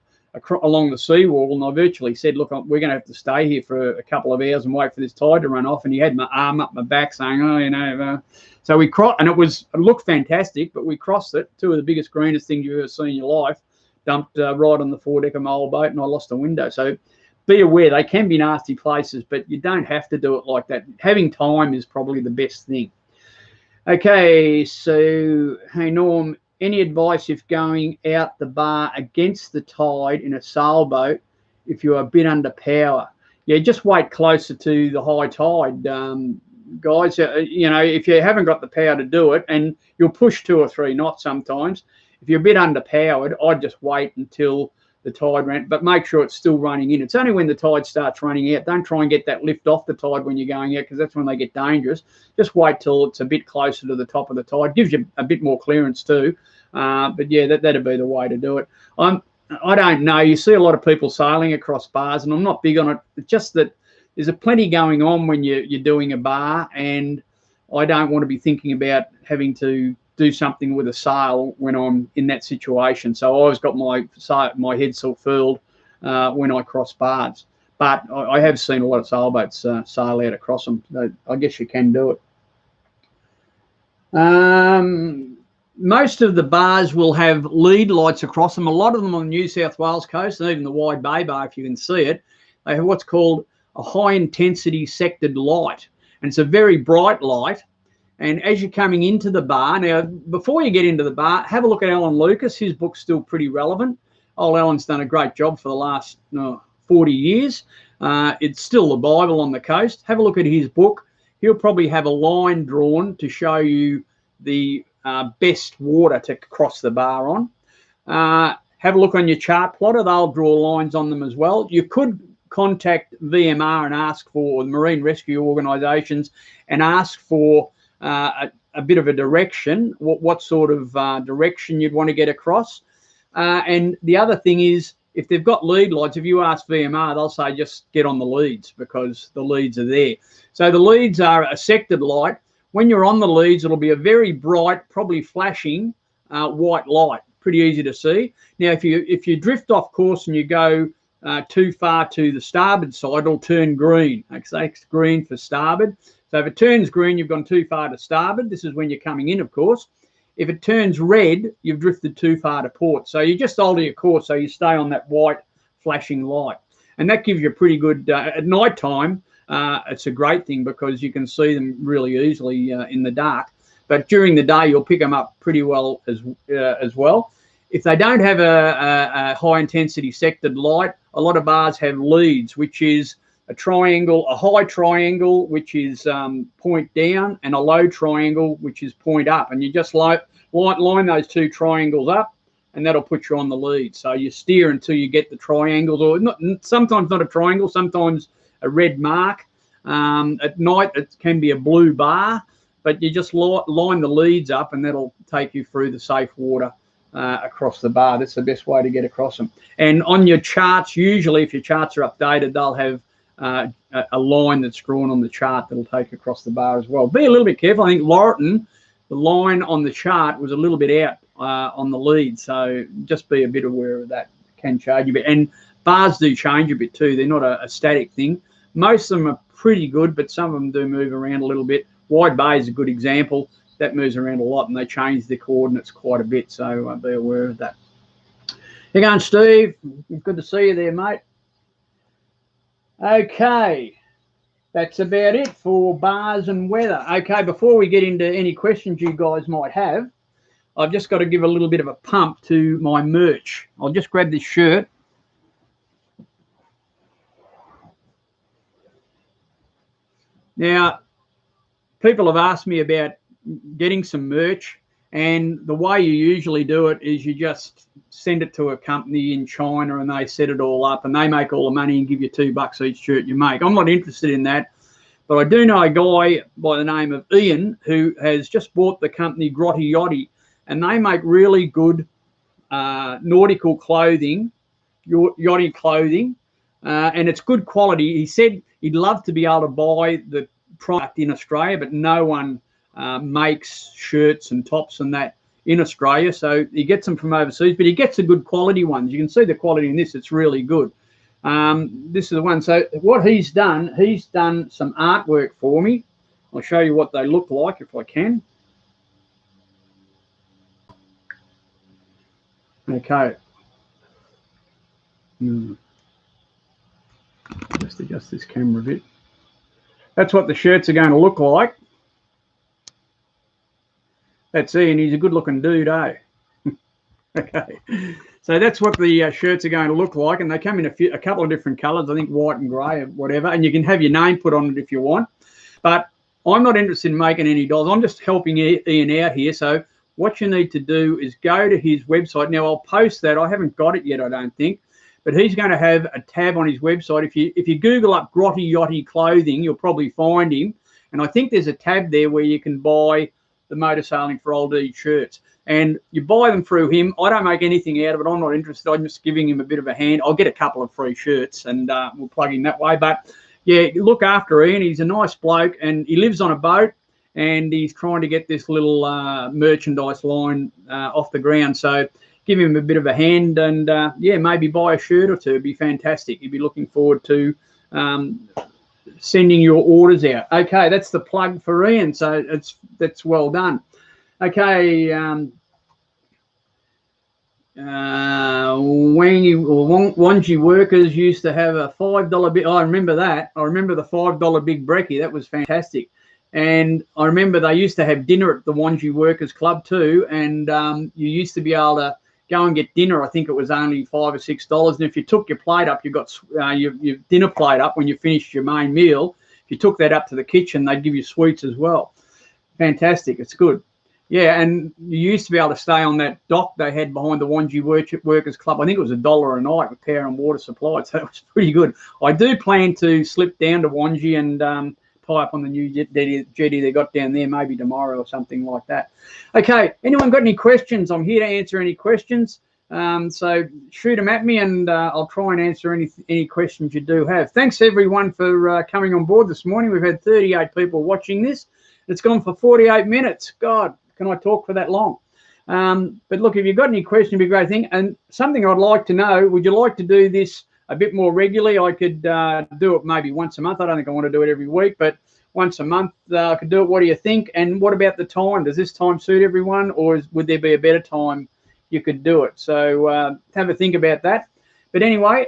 along the seawall, and I virtually said, look, we're going to have to stay here for a couple of hours and wait for this tide to run off. And he had my arm up my back saying, oh, you know. So we crossed, and it looked fantastic, but we crossed it. 2 of the biggest, greenest things you've ever seen in your life, dumped right on the foredeck of my old boat, and I lost a window. So be aware, they can be nasty places, but you don't have to do it like that. Having time is probably the best thing. Okay, so, hey, Norm, any advice if going out the bar against the tide in a sailboat if you're a bit under power? Yeah, just wait closer to the high tide, guys. You know, if you haven't got the power to do it, and you'll push 2 or 3 knots sometimes, if you're a bit underpowered, I'd just wait until the tide ran, but make sure it's still running in. It's only when the tide starts running out. Don't try and get that lift off the tide when you're going out, because that's when they get dangerous. Just wait till it's a bit closer to the top of the tide. Gives you a bit more clearance too. But yeah, that'd be the way to do it. I don't know. You see a lot of people sailing across bars, and I'm not big on it. It's just that there's plenty going on when you're doing a bar, and I don't want to be thinking about having to do something with a sail when I'm in that situation. So I always got my head so furled when I cross bars. But I have seen a lot of sailboats sail out across them. I guess you can do it. Most of the bars will have lead lights across them. A lot of them on the New South Wales coast, and even the Wide Bay bar, if you can see it, they have what's called a high intensity sectored light. And it's a very bright light. And as you're coming into the bar, now, before you get into the bar, have a look at Alan Lucas. His book's still pretty relevant. Old Alan's done a great job for the last 40 years. It's still the Bible on the coast. Have a look at his book. He'll probably have a line drawn to show you the best water to cross the bar on. Have a look on your chart plotter. They'll draw lines on them as well. You could contact VMR and ask for, the Marine Rescue Organisations, and ask for a bit of a direction, what sort of direction you'd want to get across. And the other thing is, if they've got lead lights, if you ask VMR, they'll say just get on the leads because the leads are there. So the leads are a sectored light. When you're on the leads, it'll be a very bright, probably flashing white light, pretty easy to see. Now, if you drift off course and you go too far to the starboard side, it'll turn green. It's green for starboard. So if it turns green, you've gone too far to starboard. This is when you're coming in, of course. If it turns red, you've drifted too far to port. So you just alter your course so you stay on that white flashing light. And that gives you a pretty good, at night time, it's a great thing because you can see them really easily in the dark. But during the day, you'll pick them up pretty well as well. If they don't have a high intensity sectored light, a lot of bars have leads, which is a triangle, a high triangle, which is point down, and a low triangle, which is point up. And you just line those two triangles up, and that'll put you on the lead. So you steer until you get the triangles, or sometimes not a triangle, sometimes a red mark. At night, it can be a blue bar, but you just line the leads up, and that'll take you through the safe water across the bar. That's the best way to get across them. And on your charts, usually if your charts are updated, they'll have a line that's drawn on the chart that'll take across the bar as well. Be a little bit careful. I think Laurelton, the line on the chart was a little bit out on the lead, so just be a bit aware of that. It can change a bit, and bars do change a bit too. They're not a static thing. Most of them are pretty good, but some of them do move around a little bit. Wide Bay is a good example. That moves around a lot, and they change the coordinates quite a bit, so be aware of that. How you going, Steve? Good to see you there, mate. Okay, that's about it for bars and weather. Okay, before we get into any questions you guys might have, I've just got to give a little bit of a pump to my merch. I'll just grab this shirt. Now, people have asked me about getting some merch, and the way you usually do it is you just send it to a company in China and they set it all up and they make all the money and give you $2 each shirt you make. I'm not interested in that, but I do know a guy by the name of Ian who has just bought the company Grotty Yachty, and they make really good nautical clothing, yachty clothing, and it's good quality. He said he'd love to be able to buy the product in Australia, but no one makes shirts and tops and that in Australia, so he gets them from overseas, but he gets the good quality ones. You can see the quality in this, it's really good. This is the one. So what he's done some artwork for me. I'll show you what they look like if I can. Okay. Just adjust this camera a bit. That's what the shirts are going to look like. That's Ian. He's a good-looking dude, eh? Okay. So that's what the shirts are going to look like, and they come in a couple of different colours. I think white and grey or whatever, and you can have your name put on it if you want. But I'm not interested in making any dollars. I'm just helping Ian out here. So what you need to do is go to his website. Now, I'll post that. I haven't got it yet, I don't think. But he's going to have a tab on his website. If you Google up Grotty Yachty Clothing, you'll probably find him. And I think there's a tab there where you can buy the Motor Sailing for Old Age shirts. And you buy them through him. I don't make anything out of it. I'm not interested. I'm just giving him a bit of a hand. I'll get a couple of free shirts and we'll plug him that way. But, yeah, look after Ian. He's a nice bloke and he lives on a boat and he's trying to get this little merchandise line off the ground. So give him a bit of a hand and, yeah, maybe buy a shirt or two. It'd be fantastic. He'd be looking forward to sending your orders out. Okay, that's the plug for Ian, so that's well done. Okay, Wangi workers used to have a $5 big. I remember that. I remember the $5 big brekkie. That was fantastic. And I remember they used to have dinner at the Wangi Workers Club too. And you used to be able to go and get dinner. I think it was only $5 or $6. And if you took your plate up, you got your dinner plate up when you finished your main meal. If you took that up to the kitchen, they'd give you sweets as well. Fantastic. It's good. Yeah, and you used to be able to stay on that dock they had behind the Wangi Workers Club. I think it was $1 a night with power and water supplied, so it was pretty good. I do plan to slip down to Wangi and tie up on the new jetty they got down there, maybe tomorrow or something like that. Okay, anyone got any questions? I'm here to answer any questions. So shoot them at me, and I'll try and answer any questions you do have. Thanks, everyone, for coming on board this morning. We've had 38 people watching this. It's gone for 48 minutes. God. Can I talk for that long? But look, if you've got any questions, it'd be a great thing. And something I'd like to know, would you like to do this a bit more regularly? I could do it maybe once a month. I don't think I want to do it every week, but once a month I could do it. What do you think? And what about the time? Does this time suit everyone, or would there be a better time you could do it? So have a think about that. But anyway,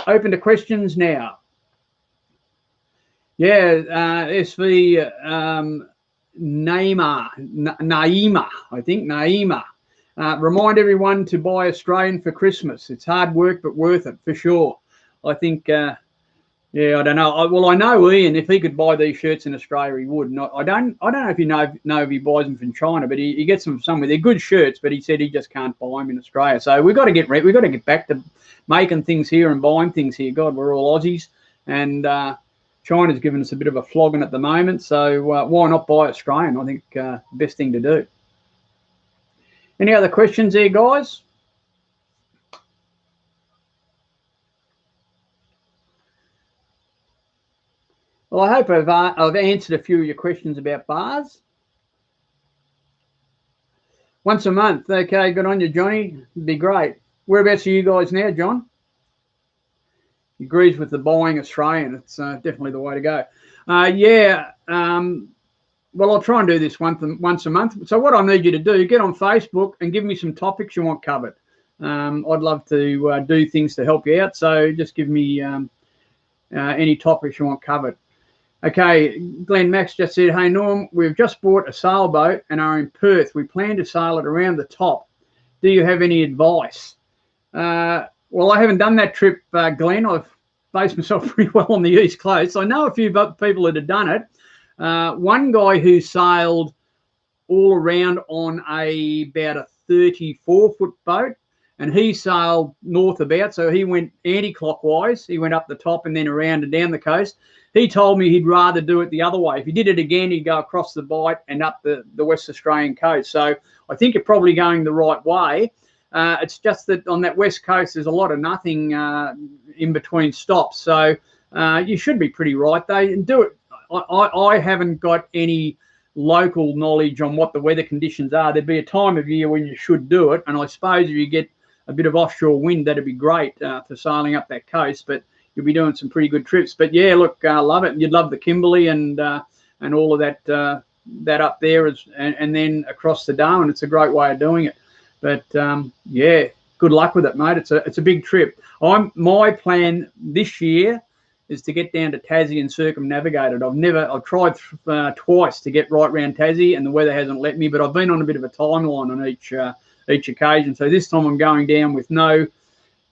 open to questions now. Yeah, SV... Naima, I think, Naima. Remind everyone to buy Australian for Christmas. It's hard work, but worth it, for sure. I think, yeah, I don't know. Well, I know Ian, if he could buy these shirts in Australia, he would. Not. I don't know if you know if he buys them from China, but he gets them somewhere. They're good shirts, but he said he just can't buy them in Australia. So we've got to get back to making things here and buying things here. God, we're all Aussies, and China's given us a bit of a flogging at the moment, so why not buy Australian? I think best thing to do. Any other questions there, guys? Well, I hope I've answered a few of your questions about bars. Once a month. Okay, good on you, Johnny. It'd be great. Whereabouts are you guys now, John? He agrees with the buying Australian. It's definitely the way to go. Yeah. Well, I'll try and do this once a month. So what I need you to do, get on Facebook and give me some topics you want covered. I'd love to do things to help you out. So just give me any topics you want covered. Okay, Glenn Max just said, hey, Norm, we've just bought a sailboat and are in Perth. We plan to sail it around the top. Do you have any advice? Well, I haven't done that trip, Glenn. I've based myself pretty well on the East Coast. I know a few people that have done it. One guy who sailed all around on about a 34-foot boat, and he sailed north about, so he went anti-clockwise. He went up the top and then around and down the coast. He told me he'd rather do it the other way. If he did it again, he'd go across the Bight and up the West Australian coast. So I think you're probably going the right way. It's just that on that west coast, there's a lot of nothing in between stops. So you should be pretty right. They do it. I haven't got any local knowledge on what the weather conditions are. There'd be a time of year when you should do it. And I suppose if you get a bit of offshore wind, that'd be great for sailing up that coast. But you'll be doing some pretty good trips. But yeah, look, love it. You'd love the Kimberley and all of that up there, and then across the Darwin. It's a great way of doing it. But yeah, good luck with it, mate. It's a big trip. My plan this year is to get down to Tassie and circumnavigate it. I've tried twice to get right round Tassie, and the weather hasn't let me. But I've been on a bit of a timeline on each occasion. So this time I'm going down with no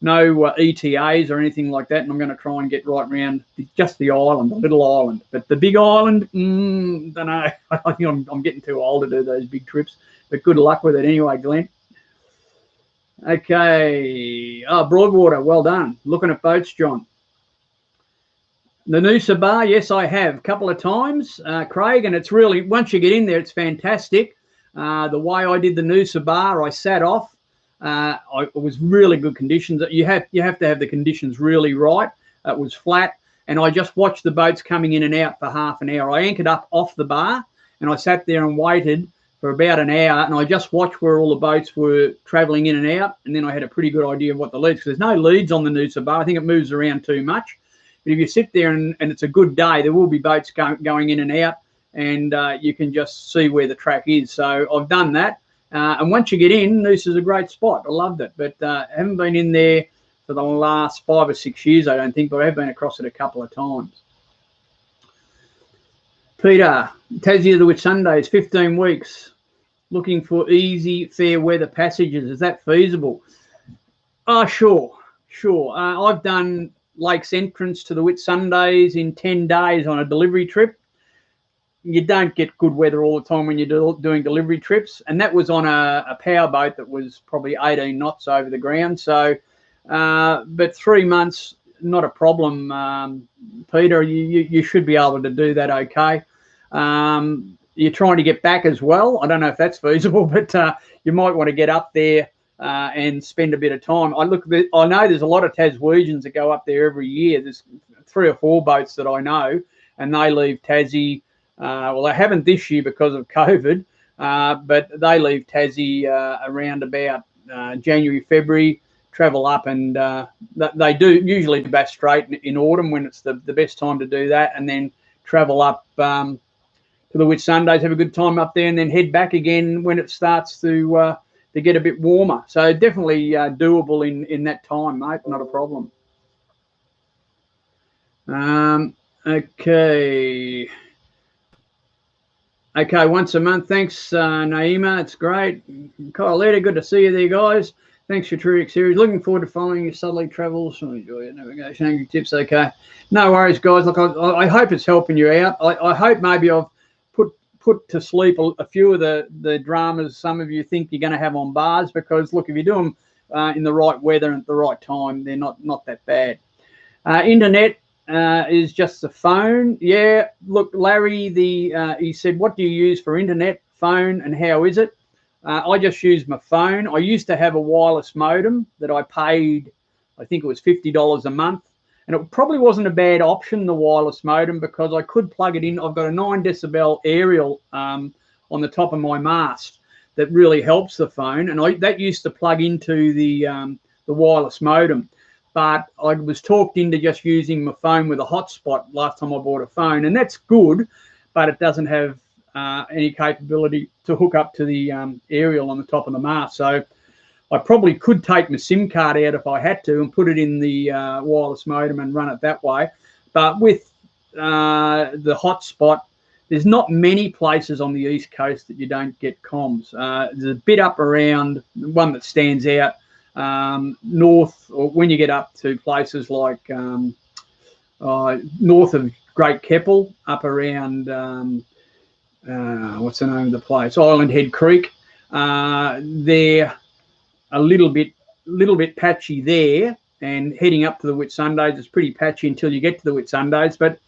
ETAs or anything like that, and I'm going to try and get right round just the island, the little island. But the big island, don't know. I think I'm getting too old to do those big trips. But good luck with it anyway, Glenn. Okay. Oh, Broadwater, well done. Looking at boats, John. The Noosa Bar, yes, I have a couple of times, Craig, and it's really, once you get in there, it's fantastic. The way I did the Noosa Bar, I sat off. It was really good conditions. You have to have the conditions really right. It was flat, and I just watched the boats coming in and out for half an hour. I anchored up off the bar, and I sat there and waited for about an hour, and I just watched where all the boats were travelling in and out, and then I had a pretty good idea of what the leads, because there's no leads on the Noosa Bar. I think it moves around too much. But if you sit there and it's a good day, there will be boats going in and out, and you can just see where the track is. So I've done that. And once you get in, Noosa's a great spot. I loved it, but I haven't been in there for the last 5 or 6 years, I don't think, but I have been across it a couple of times. Peter, Tassie to Whitsundays, 15 weeks. Looking for easy, fair weather passages. Is that feasible? Oh, sure. I've done Lake's entrance to the Whitsundays in 10 days on a delivery trip. You don't get good weather all the time when you're doing delivery trips, and that was on a power boat that was probably 18 knots over the ground. So, but 3 months, not a problem, Peter. You should be able to do that okay. You're trying to get back as well. I don't know if that's feasible, but you might want to get up there and spend a bit of time. I know there's a lot of Taswegians that go up there every year. There's 3 or 4 boats that I know, and they leave Tassie. Well, they haven't this year because of COVID, but they leave Tassie around about January, February, travel up, and they do usually Bass Strait in autumn when it's the best time to do that, and then travel up to the Whitsundays, have a good time up there, and then head back again when it starts to get a bit warmer. So definitely doable in that time, mate. Not a problem. Okay, once a month. Thanks, Naima. It's great. Carlita, good to see you there, guys. Thanks for your Truric series. Looking forward to following your southerly travels. Enjoy your navigation, angling tips. Okay, no worries, guys. Look, I hope it's helping you out. I hope maybe I've put to sleep a few of the dramas some of you think you're going to have on bars, because look, if you do them in the right weather and at the right time, they're not that bad. Internet is just the phone. Yeah, look, Larry, he said, what do you use for internet, phone, and how is it? I just use my phone. I used to have a wireless modem that I paid, I think it was $50 a month. And it probably wasn't a bad option, the wireless modem, because I could plug it in. I've got a 9 decibel aerial on the top of my mast that really helps the phone. And that used to plug into the wireless modem. But I was talked into just using my phone with a hotspot last time I bought a phone. And that's good, but it doesn't have any capability to hook up to the aerial on the top of the mast. So I probably could take my SIM card out if I had to and put it in the wireless modem and run it that way. But with the hotspot, there's not many places on the East Coast that you don't get comms. There's a bit up around, one that stands out, north, or when you get up to places like north of Great Keppel, up around, what's the name of the place? Island Head Creek. They're a little bit patchy there, and heading up to the Whitsundays is pretty patchy until you get to the Whitsundays. But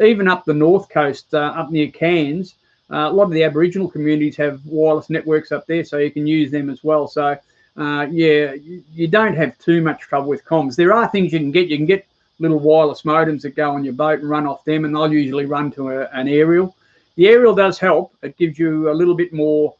even up the north coast, up near Cairns, a lot of the Aboriginal communities have wireless networks up there, so you can use them as well. So yeah, you don't have too much trouble with comms. There are things you can get. You can get little wireless modems that go on your boat and run off them, and they'll usually run to an aerial. The aerial does help. It gives you a little bit more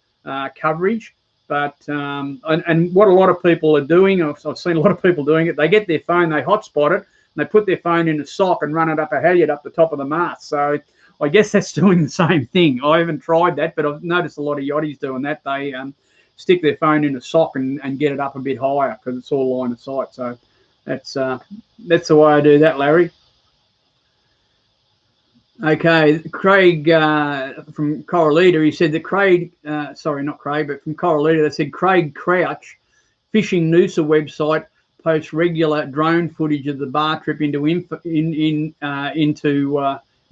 coverage. But and what a lot of people are doing, I've seen a lot of people doing it, they get their phone, they hotspot it, and they put their phone in a sock and run it up a halyard up the top of the mast. So I guess that's doing the same thing. I haven't tried that, but I've noticed a lot of yachties doing that. They stick their phone in a sock and get it up a bit higher because it's all line of sight. So that's the way I do that, Larry. Okay, Craig from Corralita, he said that Craig, sorry, not Craig, but from Corralita, they said Craig Crouch, Fishing Noosa website, posts regular drone footage of the bar trip into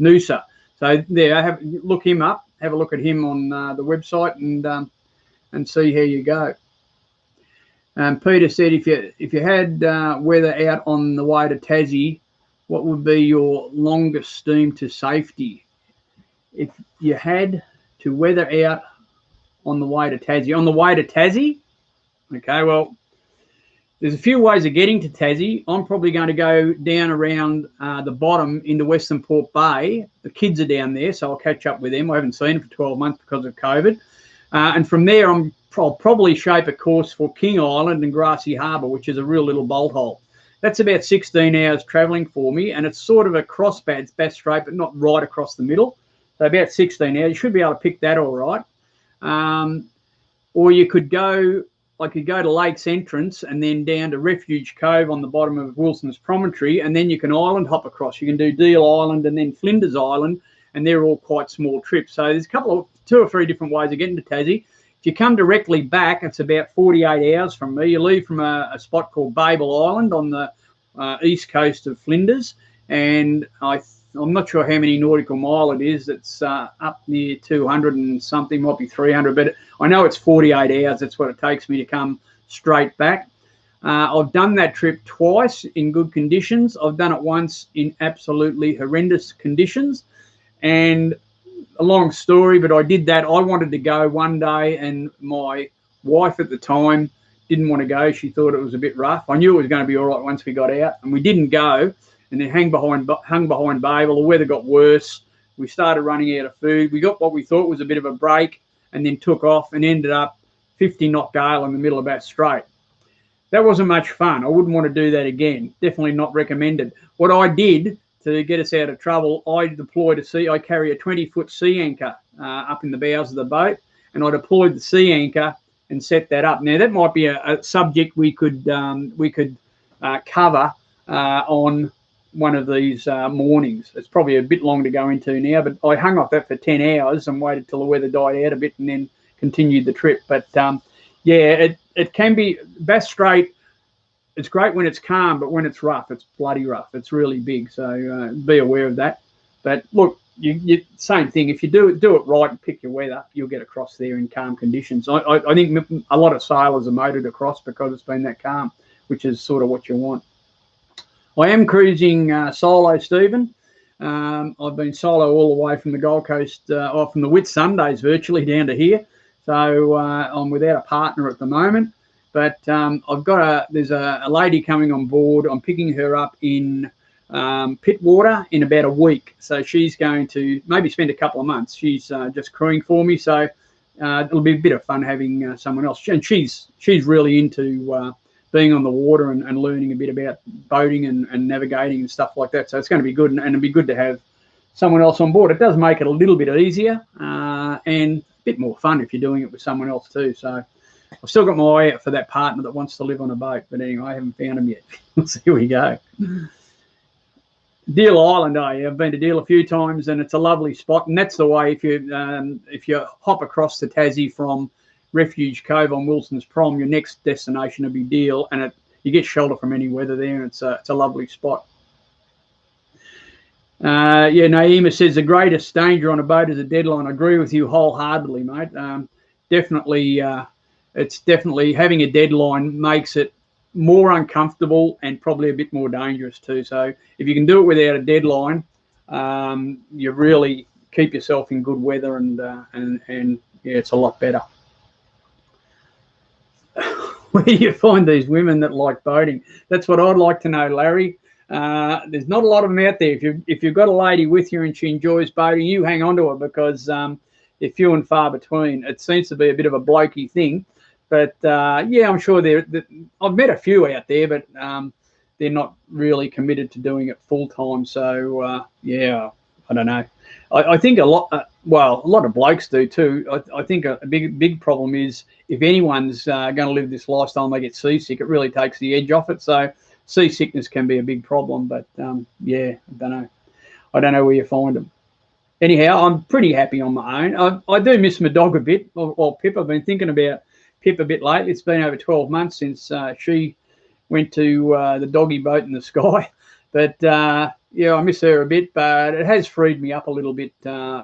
Noosa. So there, look him up, have a look at him on the website, and see how you go. Peter said if you had weather out on the way to Tassie, what would be your longest steam to safety? If you had to weather out on the way to Tassie. On the way to Tassie? Okay, well, there's a few ways of getting to Tassie. I'm probably going to go down around the bottom into Western Port Bay. The kids are down there, so I'll catch up with them. I haven't seen them for 12 months because of COVID. And from there, I'll probably shape a course for King Island and Grassy Harbour, which is a real little bolt hole. That's about 16 hours travelling for me, and it's sort of a cross Bass Strait, but not right across the middle. So about 16 hours. You should be able to pick that all right. Or you could go, I could go to Lake's Entrance and then down to Refuge Cove on the bottom of Wilson's Promontory, and then you can island hop across. You can do Deal Island and then Flinders Island, and they're all quite small trips. So there's two or three different ways of getting to Tassie. If you come directly back, it's about 48 hours from me. You leave from a spot called Babel Island on the east coast of Flinders, and I'm not sure how many nautical mile it is. It's up near 200 and something, might be 300, but I know it's 48 hours. That's what it takes me to come straight back. I've done that trip twice in good conditions. I've done it once in absolutely horrendous conditions, and a long story, but I did that. I wanted to go one day, and my wife at the time didn't want to go. She thought it was a bit rough. I knew it was going to be all right once we got out, and we didn't go. And then hung behind Babel. The weather got worse. We started running out of food. We got what we thought was a bit of a break, and then took off and ended up 50 knot gale in the middle of Bass Strait. That wasn't much fun. I wouldn't want to do that again. Definitely not recommended. What I did to get us out of trouble, I carry a 20-foot sea anchor up in the bows of the boat, and I deployed the sea anchor and set that up. Now that might be a subject we could cover on one of these mornings. It's probably a bit long to go into now, but I hung off that for 10 hours and waited till the weather died out a bit and then continued the trip. But yeah, it can be Bass Strait. It's great when it's calm, but when it's rough, it's bloody rough. It's really big, so be aware of that. But look, you same thing. If you do it right and pick your weather, you'll get across there in calm conditions. I think a lot of sailors are motored across because it's been that calm, which is sort of what you want. I am cruising solo, Stephen. I've been solo all the way from the Gold Coast, from the Whitsundays virtually down to here. So I'm without a partner at the moment. But there's a lady coming on board. I'm picking her up in Pittwater in about a week. So she's going to maybe spend a couple of months. She's just crewing for me. So it'll be a bit of fun having someone else. And she's really into being on the water and learning a bit about boating and navigating and stuff like that. So it's going to be good, and it'll be good to have someone else on board. It does make it a little bit easier and a bit more fun if you're doing it with someone else too. So I've still got my eye out for that partner that wants to live on a boat, but anyway, I haven't found him yet. We'll see where we go. Deal Island, I've been to Deal a few times, and it's a lovely spot. And that's the way if you hop across to Tassie from Refuge Cove on Wilson's Prom, your next destination will be Deal, and you get shelter from any weather there, and it's a lovely spot. Yeah, Naima says the greatest danger on a boat is a deadline. I agree with you wholeheartedly, mate. It's definitely having a deadline makes it more uncomfortable and probably a bit more dangerous too. So if you can do it without a deadline, you really keep yourself in good weather, and yeah, it's a lot better. Where do you find these women that like boating? That's what I'd like to know, Larry. There's not a lot of them out there. If you've got a lady with you and she enjoys boating, you hang on to her, because they're few and far between. It seems to be a bit of a blokey thing, but yeah, I'm sure I've met a few out there, but they're not really committed to doing it full time. So yeah, I don't know. I think a lot of blokes do too. I think a big problem is if anyone's going to live this lifestyle and they get seasick, it really takes the edge off it. So seasickness can be a big problem, but yeah, I don't know where you find them. Anyhow, I'm pretty happy on my own. I do miss my dog a bit, or Pip. I've been thinking about Pip a bit lately. It's been over 12 months since she went to the doggy boat in the Sky. But yeah, I miss her a bit, but it has freed me up a little bit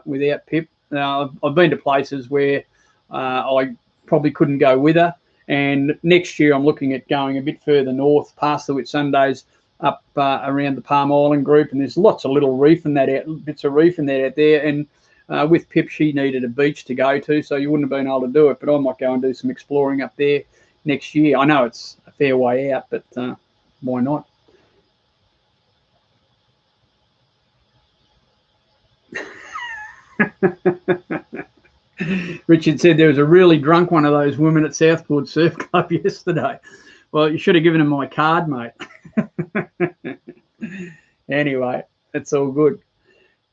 without Pip. I've been to places where I probably couldn't go with her, and next year I'm looking at going a bit further north, past the Whitsundays, up around the Palm Island group, and there's lots of little bits of reef in there out there. And with Pip, she needed a beach to go to, so you wouldn't have been able to do it. But I might go and do some exploring up there next year. I know it's a fair way out, but why not? Richard said there was a really drunk one of those women at Southport Surf Club yesterday. Well, you should have given him my card, mate. Anyway, it's all good.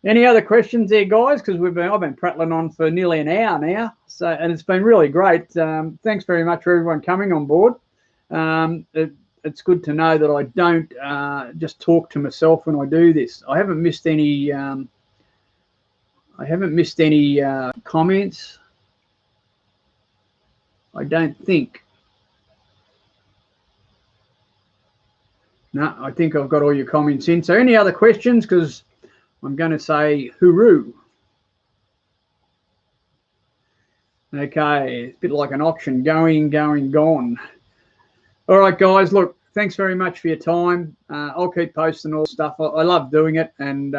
Any other questions there, guys? Because I've been prattling on for nearly an hour now, so, and it's been really great. Thanks very much for everyone coming on board. It's good to know that I don't just talk to myself when I do this. I haven't missed any. Comments. I don't think. No, I think I've got all your comments in. So any other questions? Because I'm going to say hooroo. Okay, it's a bit like an auction, going, gone. All right, guys, look, thanks very much for your time. I'll keep posting all stuff. I love doing it, and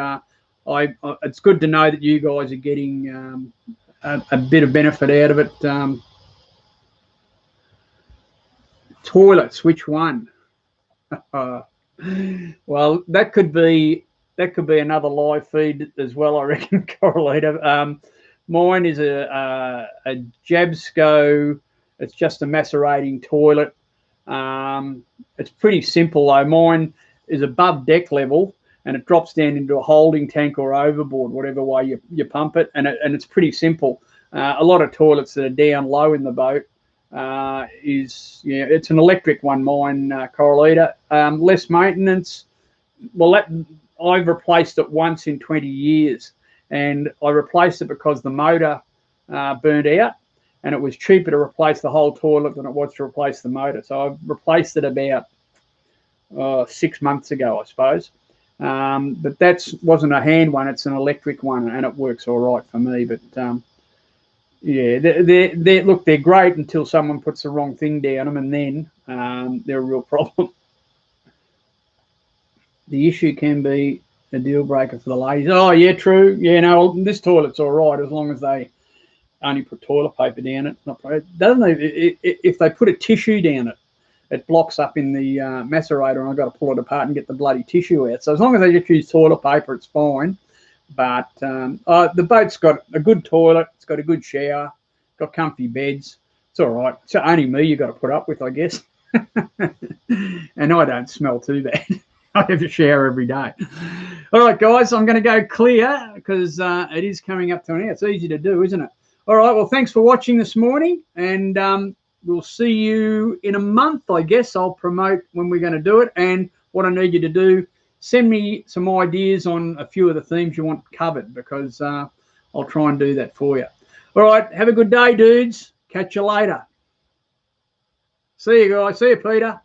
it's good to know that you guys are getting a bit of benefit out of it. Toilets, which one? Well, that could be another live feed as well, I reckon, Correlita. Mine is a Jabsco. It's just a macerating toilet. It's pretty simple though. Mine is above deck level, and it drops down into a holding tank or overboard, whatever way you pump it, and it's pretty simple. A lot of toilets that are down low in the boat it's an electric one. Mine, Correlita, less maintenance. Well, I've replaced it once in 20 years, and I replaced it because the motor burnt out, and it was cheaper to replace the whole toilet than it was to replace the motor. So I've replaced it about 6 months ago, I suppose. But that wasn't a hand one; it's an electric one, and it works all right for me. But yeah, they're great until someone puts the wrong thing down them, and then they're a real problem. The issue can be a deal breaker for the ladies. Oh, yeah, true. Yeah, no, this toilet's all right as long as they only put toilet paper down it. If they put a tissue down it, it blocks up in the macerator, and I've got to pull it apart and get the bloody tissue out. So as long as they just use toilet paper, it's fine. But the boat's got a good toilet. It's got a good shower. Got comfy beds. It's all right. It's only me you got to put up with, I guess. And I don't smell too bad. I have a shower every day. All right, guys, I'm going to go clear because it is coming up to an hour. It's easy to do, isn't it? All right, well, thanks for watching this morning, and we'll see you in a month, I guess. I'll promote when we're going to do it, and what I need you to do, send me some ideas on a few of the themes you want covered, because I'll try and do that for you. All right, have a good day, dudes. Catch you later. See you, guys. See you, Peter.